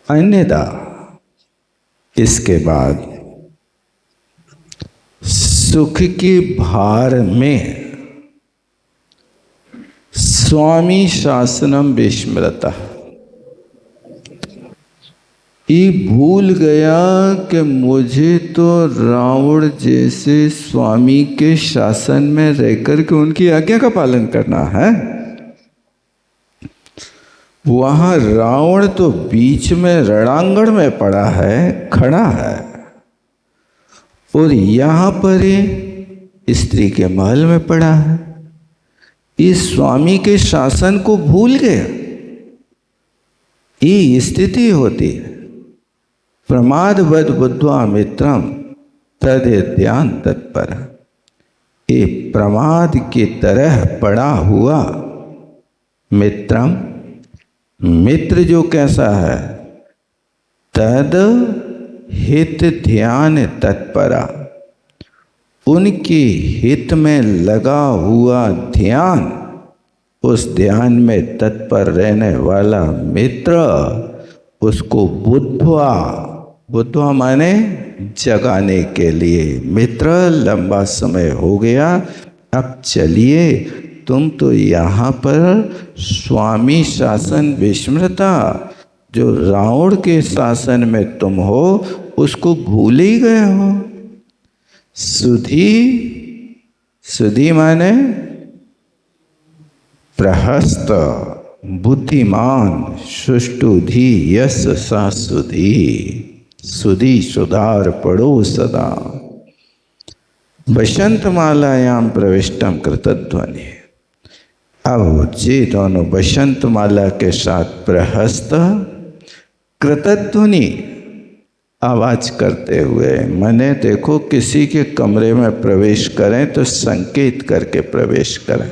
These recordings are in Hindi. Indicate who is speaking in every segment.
Speaker 1: अन्यथा इसके बाद सुख के भार में स्वामी शासनम विस्मृता, ये भूल गया कि मुझे तो रावण जैसे स्वामी के शासन में रहकर के उनकी आज्ञा का पालन करना है। वहां रावण तो बीच में रणांगण में पड़ा है, खड़ा है, और यहां पर स्त्री के महल में पड़ा है। इस स्वामी के शासन को भूल गया। ये स्थिति होती है। प्रमादवद बुद्ध्वा मित्रम तद ध्यान तत्पर, ये प्रमाद की तरह पड़ा हुआ मित्रम, मित्र जो कैसा है, तद हित ध्यान तत्परा, उनके हित में लगा हुआ ध्यान, उस ध्यान में तत्पर रहने वाला मित्र, उसको बुद्ध्वा, बुद्ध्वा माने जगाने के लिए, मित्र लंबा समय हो गया, अब चलिए, तुम तो यहाँ पर स्वामी शासन विस्मृता, जो रावण के शासन में तुम हो उसको भूल ही गए हो। सुधी, सुधी माने प्रहस्त, बुद्धिमान, सुष्टुधि यस सा सुधी, सुधी सुधार पढ़ो सदा। बसंत मालायाम प्रविष्टम कृतध्वनि, अब ये दोनों बसंत माला के साथ प्रहस्त कृतध्वनि आवाज करते हुए, मने देखो किसी के कमरे में प्रवेश करें तो संकेत करके प्रवेश करें,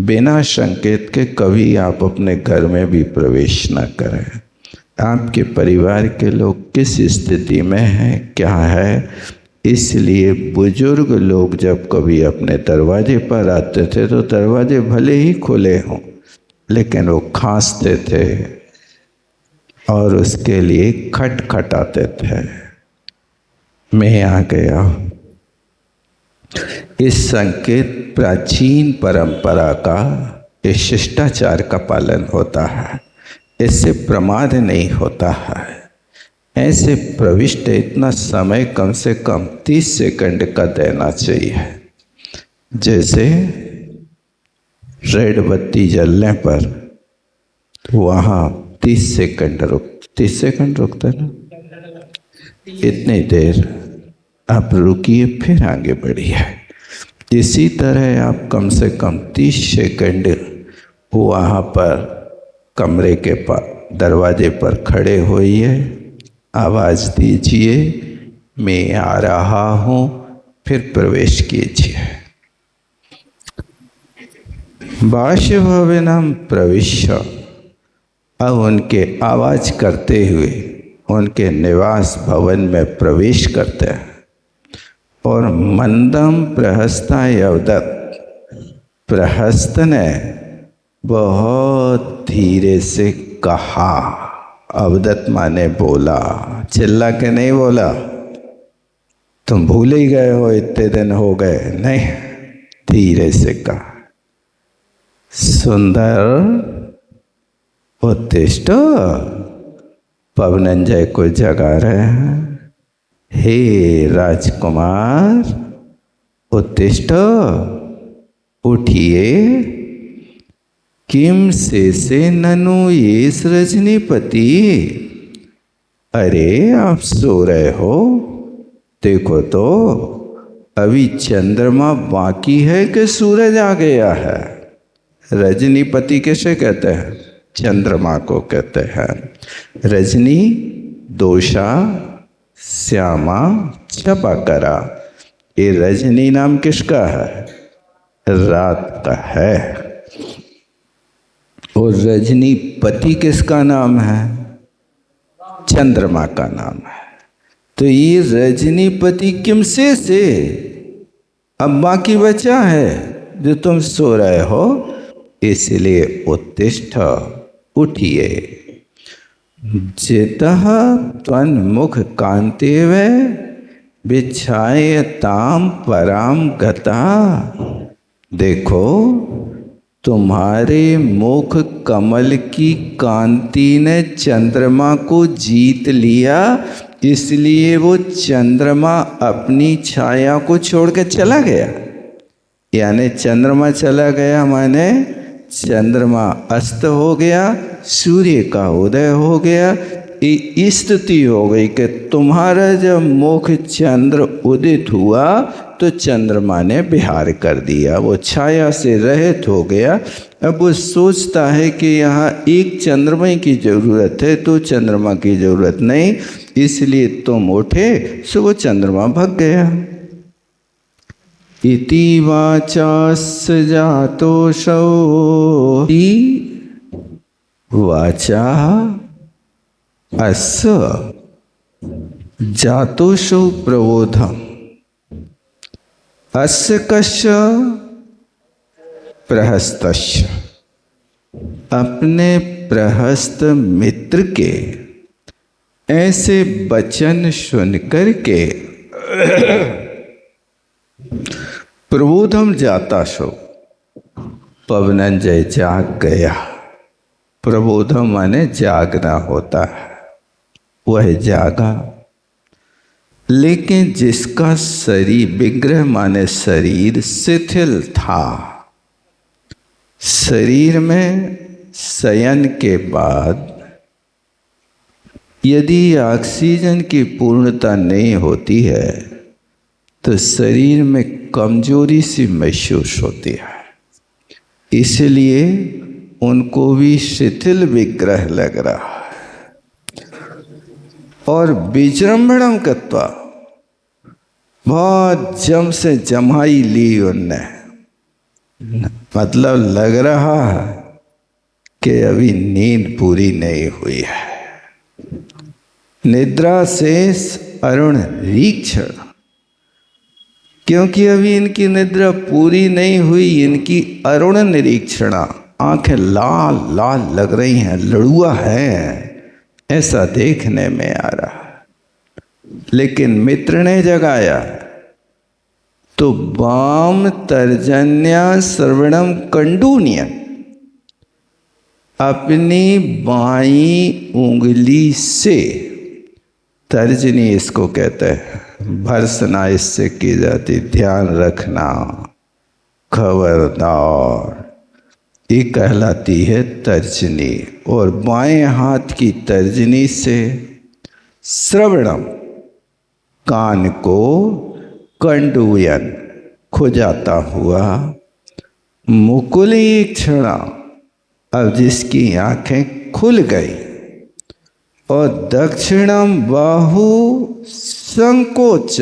Speaker 1: बिना संकेत के कभी आप अपने घर में भी प्रवेश न करें। आपके परिवार के लोग किस स्थिति में हैं, क्या है, इसलिए बुजुर्ग लोग जब कभी अपने दरवाजे पर आते थे तो दरवाजे भले ही खुले हों, लेकिन वो खांसते थे और उसके लिए खटखटाते थे। मैं आ गया। इस संकेत प्राचीन परंपरा का, इस शिष्टाचार का पालन होता है, इससे प्रमाद नहीं होता है। ऐसे प्रविष्ट इतना समय कम से कम 30 सेकंड का देना चाहिए। जैसे रेड बत्ती जलने पर वहाँ 30 सेकंड रुकता है ना, इतनी देर आप रुकिए फिर आगे बढ़िए। इसी तरह आप कम से कम 30 सेकंड वहाँ पर कमरे के दरवाजे पर खड़े होइए, आवाज़ दीजिए मैं आ रहा हूँ, फिर प्रवेश कीजिए। बाष्य भवनम प्रविश्य, अब उनके आवाज़ करते हुए उनके निवास भवन में प्रवेश करते हैं और मंदम प्रहस्ता अवदत, प्रहस्त ने बहुत धीरे से कहा, अवदत माने बोला, चिल्ला के नहीं बोला, तुम भूल ही गए हो इतने दिन हो गए, नहीं, धीरे से कहा, सुंदर उत्तिष्ठ, पवनंजय को जगा रहे हैं, हे राजकुमार उत्तिष्ठ, उठिए, किम से ननु ये रजनीपति, अरे आप सो रहे हो, देखो तो अभी चंद्रमा बाकी है कि सूरज आ गया है। रजनीपति किसे कहते हैं? चंद्रमा को कहते हैं। रजनी दोषा श्यामा छपाकरा, ये रजनी नाम किसका है? रात का है। और रजनीपति किसका नाम है? चंद्रमा का नाम है। तो ये रजनीपति किमसे से अब बाकी बचा है जो तुम सो रहे हो, इसलिए उत्तिष्ठ, उठिए। जितः त्वन्मुख कांतेव विच्छायताम पराम गता। देखो, तुम्हारे मुख कमल की कांति ने चंद्रमा को जीत लिया, इसलिए वो चंद्रमा अपनी छाया को छोड़ के चला गया। यानी चंद्रमा चला गया माने चंद्रमा अस्त हो गया, सूर्य का उदय हो गया। ये स्थिति हो गई कि तुम्हारा जब मुख चंद्र उदित हुआ तो चंद्रमा ने विहार कर दिया, वो छाया से रहित हो गया। अब वो सोचता है कि यहाँ एक चंद्रमा की ज़रूरत है, तो चंद्रमा की ज़रूरत नहीं, इसलिए तुम उठे, सो वो चंद्रमा भग गया। इति वाचास जातोषो वाचा अस जातोषो प्रबोधम अस्य कस्य प्रहस्तस्य। अपने प्रहस्त मित्र के ऐसे वचन सुनकर के प्रबोधम जाता शो, पवनंजय जाग गया। प्रबोधम माने जागना होता है, वह जागा। लेकिन जिसका शरीर, विग्रह माने शरीर, शिथिल था, शरीर में शयन के बाद यदि ऑक्सीजन की पूर्णता नहीं होती है तो शरीर में कमजोरी सी महसूस होती है, इसलिए उनको भी शिथिल विग्रह लग रहा है। और विजृंभणम कत्वा, बहुत जम से जमाई ली उनने, मतलब लग रहा है कि अभी नींद पूरी नहीं हुई है। निद्रा से अरुण रीक्षण, क्योंकि अभी इनकी निद्रा पूरी नहीं हुई, इनकी अरुण निरीक्षणा, आंखें लाल लाल लग रही हैं, लड़ुआ है, ऐसा देखने में आ रहा है। लेकिन मित्र ने जगाया तो वाम तर्जन्या श्रवणम कंडून्य, अपनी बाईं उंगली से, तर्जनी इसको कहते हैं, भर्सना इससे की जाती, ध्यान रखना, खबरदार, ये कहलाती है तर्जनी। और बाएं हाथ की तर्जनी से श्रवणम, कान को, कंडूयन, खुजाता हुआ, मुकुलीक्षणा, अब जिसकी आंखें खुल गई, और दक्षिणम बाहु संकोच,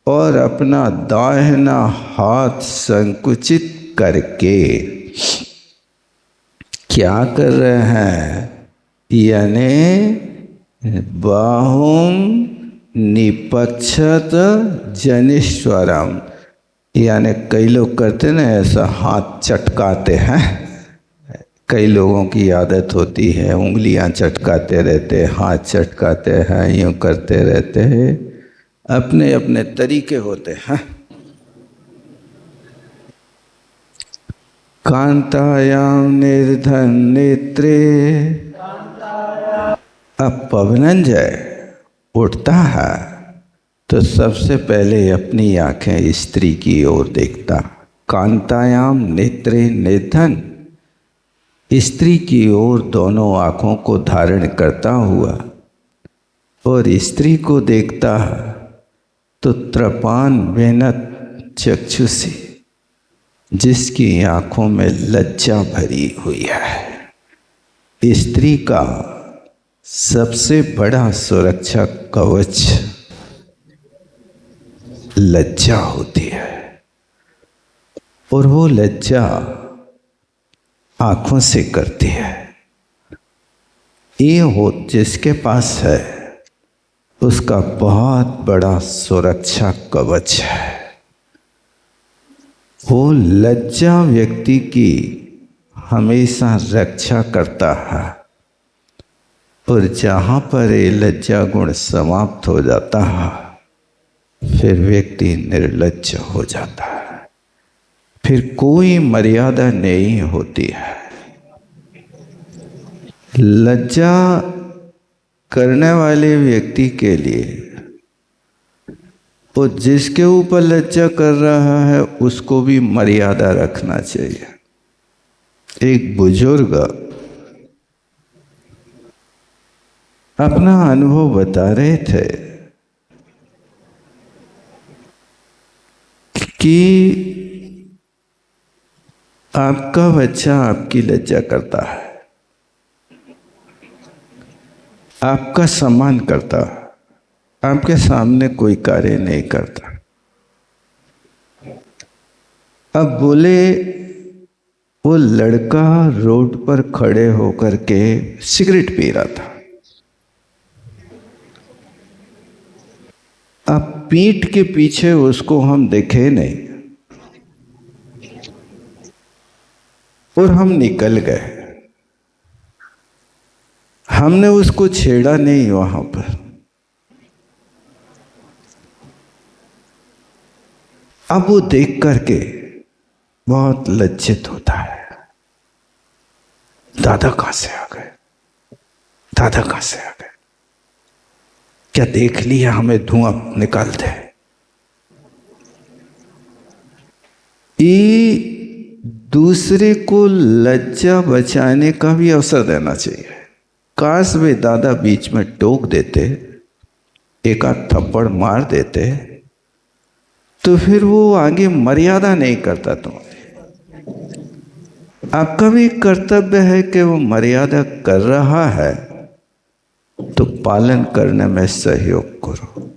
Speaker 1: और अपना दाहिना हाथ संकुचित करके क्या कर रहे हैं, यानी बाहुम निपक्षत जनिश्वरम, यानी कई लोग करते ना ऐसा, हाथ चटकाते हैं, कई लोगों की आदत होती है, उंगलियां चटकाते रहते, हाथ चटकाते हैं, यूँ करते रहते हैं, अपने अपने तरीके होते हैं। कांतायाम निर्धन नेत्रे, अब पवनंजय उठता है तो सबसे पहले अपनी आंखें स्त्री की ओर देखता। कांतायाम नेत्रे निर्धन, स्त्री की ओर दोनों आँखों को धारण करता हुआ और स्त्री को देखता तो त्रपान वेनत चक्षुषी, जिसकी आँखों में लज्जा भरी हुई है। स्त्री का सबसे बड़ा सुरक्षा कवच लज्जा होती है, और वो लज्जा आँखों से करती है। ये हो जिसके पास है उसका बहुत बड़ा सुरक्षा कवच है। वो लज्जा व्यक्ति की हमेशा रक्षा करता है। और जहाँ पर ये लज्जा गुण समाप्त हो जाता है, फिर व्यक्ति निर्लज्ज हो जाता है, फिर कोई मर्यादा नहीं होती है। लज्जा करने वाले व्यक्ति के लिए, वो जिसके ऊपर लज्जा कर रहा है उसको भी मर्यादा रखना चाहिए। एक बुजुर्ग अपना अनुभव बता रहे थे कि आपका बच्चा आपकी लज्जा करता है, आपका सम्मान करता है, आपके सामने कोई कार्य नहीं करता। अब बोले वो लड़का रोड पर खड़े होकर के सिगरेट पी रहा था। अब पीठ के पीछे उसको हम देखे नहीं और हम निकल गए, हमने उसको छेड़ा नहीं वहां पर। अब वो देख करके बहुत लज्जित होता है, दादा कहां से आ गए, दादा कहां से आ गए, क्या देख लिया हमें धुआं निकालते हैं। ये दूसरे को लज्जा बचाने का भी अवसर देना चाहिए। काश वे दादा बीच में टोक देते, एक आध थप्पड़ मार देते, तो फिर वो आगे मर्यादा नहीं करता। तुम्हारे आपका भी कर्तव्य है कि वो मर्यादा कर रहा है तो पालन करने में सहयोग करो।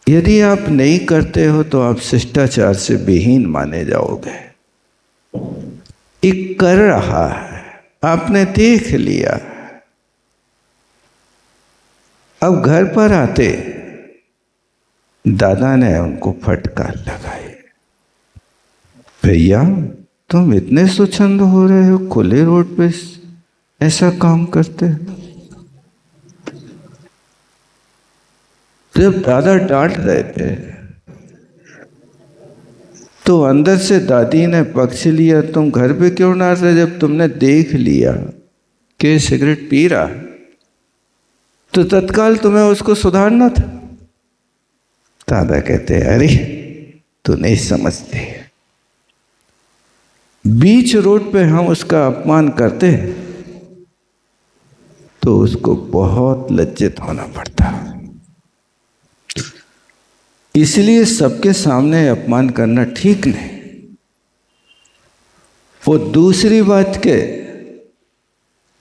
Speaker 1: यदि आप नहीं करते हो तो आप शिष्टाचार से विहीन माने जाओगे। एक कर रहा है, आपने देख लिया, अब घर पर आते दादा ने उनको फटकार लगाई, भैया तुम इतने स्वच्छंद हो रहे हो, खुले रोड पे ऐसा काम करते हो। जब दादा डांट रहे थे तो अंदर से दादी ने पक्ष लिया, तुम घर पे क्यों डांट रहे, जब तुमने देख लिया कि सिगरेट पी रहा है तो तत्काल तुम्हें उसको सुधारना था। दादा कहते अरे तू नहीं समझते, बीच रोड पे हम उसका अपमान करते तो उसको बहुत लज्जित होना पड़ता। इसलिए सबके सामने अपमान करना ठीक नहीं। वो दूसरी बात के,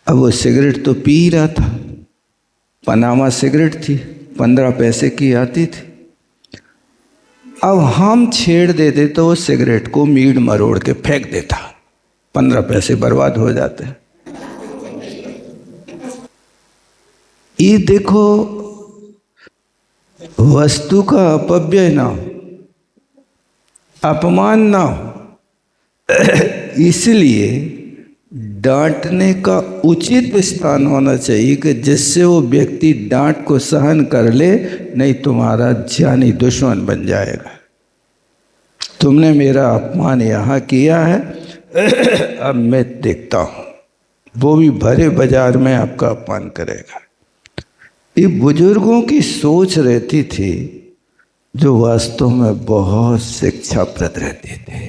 Speaker 1: अब वो सिगरेट तो पी रहा था, पनामा सिगरेट थी, 15 पैसे की आती थी। अब हम छेड़ देते तो वो सिगरेट को मीड मरोड़ के फेंक देता, 15 पैसे बर्बाद हो जाते। ये देखो, वस्तु का अपव्यय ना हो, अपमान ना हो, इसलिए डांटने का उचित स्थान होना चाहिए कि जिससे वो व्यक्ति डांट को सहन कर ले, नहीं तुम्हारा जानी दुश्मन बन जाएगा। तुमने मेरा अपमान यहाँ किया है, अब मैं देखता हूँ, वो भी भरे बाजार में आपका अपमान करेगा। ये बुजुर्गों की सोच रहती थी जो वास्तव में बहुत शिक्षाप्रद रहती थी।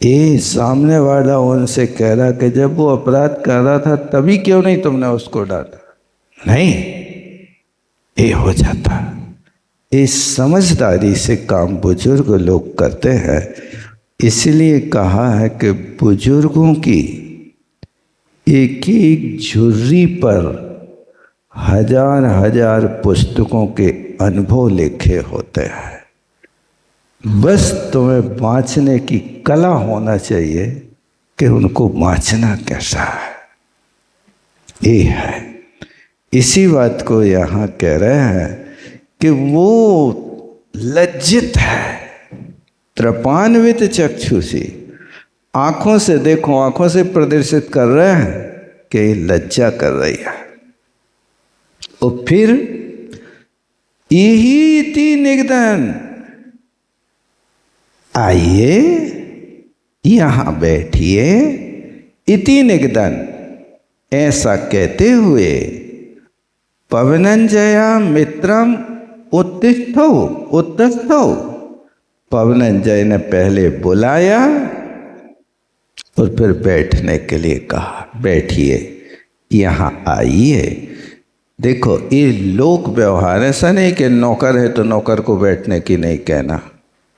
Speaker 1: ये सामने वाला उनसे कह रहा कि जब वो अपराध कर रहा था तभी क्यों नहीं तुमने उसको डांटा, नहीं, ये हो जाता। इस समझदारी से काम बुजुर्ग लोग करते हैं। इसलिए कहा है कि बुजुर्गों की एक एक झुर्री पर हजार हजार पुस्तकों के अनुभव लिखे होते हैं। बस तुम्हें बाँचने की कला होना चाहिए कि उनको बाँचना कैसा है, ये है। इसी बात को यहाँ कह रहे हैं कि वो लज्जित है, त्रपान्वित चक्षुषी, आंखों से देखो, आंखों से प्रदर्शित कर रहे हैं कि लज्जा कर रही है। और फिर यही इति निगदन, आइए यहां बैठिए, इति निगदन, ऐसा कहते हुए पवनंजया मित्रम उत्तिष्ठो उत्तस्थो, पवनंजय ने पहले बुलाया और फिर बैठने के लिए कहा, बैठिए यहां आइए। देखो ये लोक व्यवहार, ऐसा नहीं कि नौकर है तो नौकर को बैठने की नहीं कहना,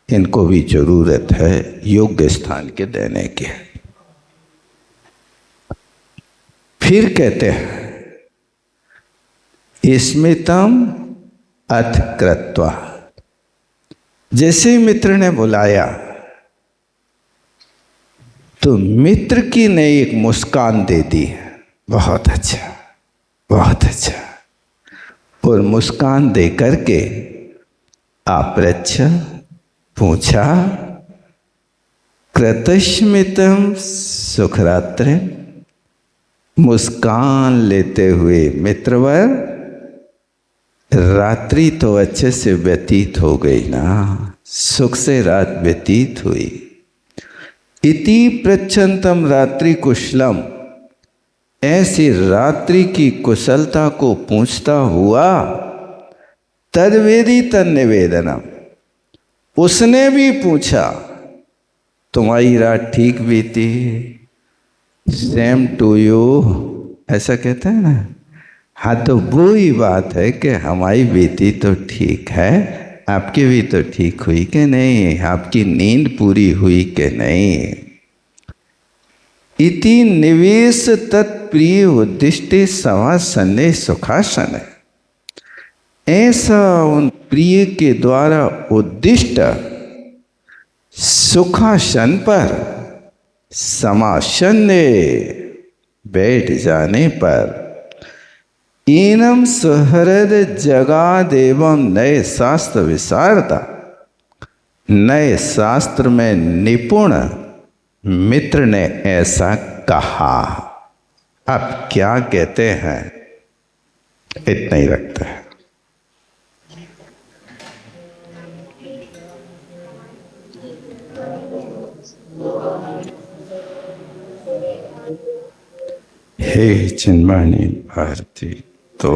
Speaker 1: इनको भी जरूरत है योग्य स्थान के देने की। फिर कहते हैं स्मितम अथ कृत्वा, जैसे मित्र ने बुलाया तो मित्र की ने एक मुस्कान दे दी, बहुत अच्छा बहुत अच्छा, और मुस्कान दे करके आप्रच्छ, पूछा, कृतस्मितम सुखरात्रि, मुस्कान लेते हुए मित्रवर, रात्रि तो अच्छे से व्यतीत हो गई ना, सुख से रात व्यतीत हुई। इति पृच्छन्तम रात्रि कुशलम, ऐसी रात्रि की कुशलता को पूछता हुआ, तद्वेदी तन्निवेदनम, उसने भी पूछा, तुम्हारी रात ठीक बीती, सेम टू यू, ऐसा कहते हैं ना। हाँ तो वो ही बात है कि हमारी बीती तो ठीक है, आपकी भी तो ठीक हुई कि नहीं, आपकी नींद पूरी हुई कि नहीं। इति निवेश तत्प्रिय उद्दिष्टे समासने सुखासन, ऐसा उन प्रिय के द्वारा उद्दिष्ट सुखासन पर समासन बैठ जाने पर, इनम सुहृद जगाद एवं नए शास्त्र विशारदा, नए शास्त्र में निपुण मित्र ने ऐसा कहा। अब क्या कहते हैं, इतना ही रखते हैं। हे चिन्मणि भारती तो